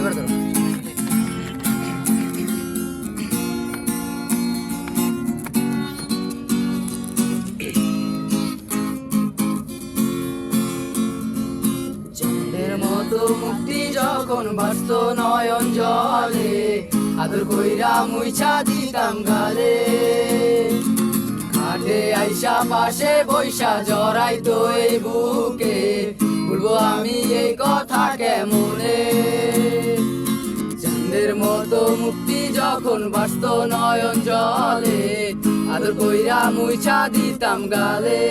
চাঁদের মতো মুক্তি যখন বাস্ত নয়ন জলে, আদর কইরা মুইছা দিতাম গালে। ঘাটে আইসা পাশে বৈশা জড়াইতো এই বুকে, বলবো আমি এই কথা কেমনে। চাঁদের মতো মুক্তি যখন বাস্ত নয়ন জলে, আদর কইরা মুইছা দিতাম গালে।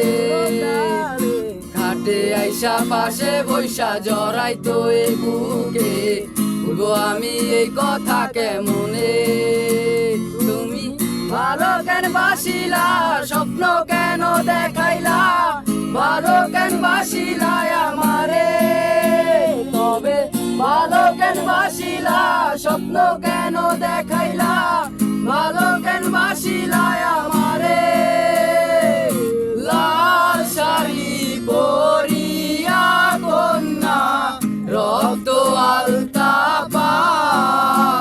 ঘাটে আইসা পাশে বৈশা জড়াইতো এই বুকে, বলবো আমি এই কথা কেমনে। তুমি ভালো কেন বাসিলা, স্বপ্ন কেন দেখাইলা, ভালো কেন বাসিলা আমারে। তবে ভালো কেন বাসিলা, স্বপ্ন কেন দেখাইলা, ভালো কেন বাসিলা আমারে। লাল শাড়ি পরিয়া কন্যা রক্ত আলতা পায়,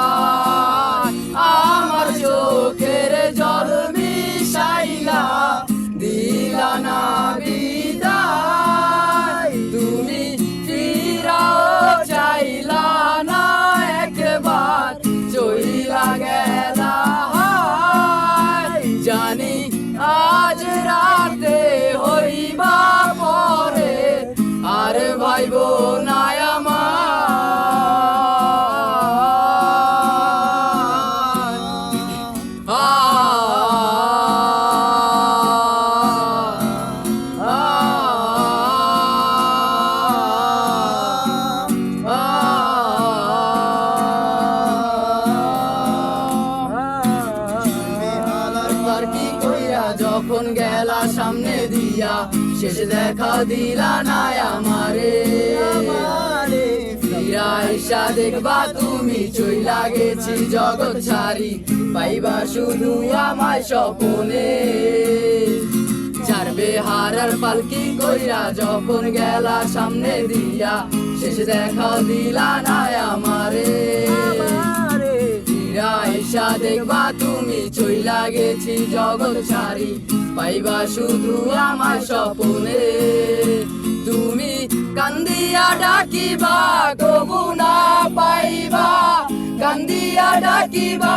আমার চোখের জল মিশাইলা দিলা না বিদায়। তুমি ফিরাও চাইলা না একবার, চইলা গেলা জানি আজ রাতে হইবা পরে, আর ভাইব না কি কইরা যখন গেলা সামনে দিয়া, শেষ দেখা দিলা না আমারে। ফিরা আইসা দেখবা তুমি চইলা গেছি জগৎ ছাড়ি, পাইবা শুধু আমায় স্বপনে। ছাড়বে হারার পালকি কইরা যখন গেলা সামনে দিয়া, শেষ দেখা দিলা না আমারে। আইসা দেখবা তুমি চইলা গেছি জগৎ ছাড়ি, পাইবা শুধু আমার স্বপনে। তুমি কান্দিয়া ডাকিবা কবু না পাইবা, কান্দিয়া ডাকিবা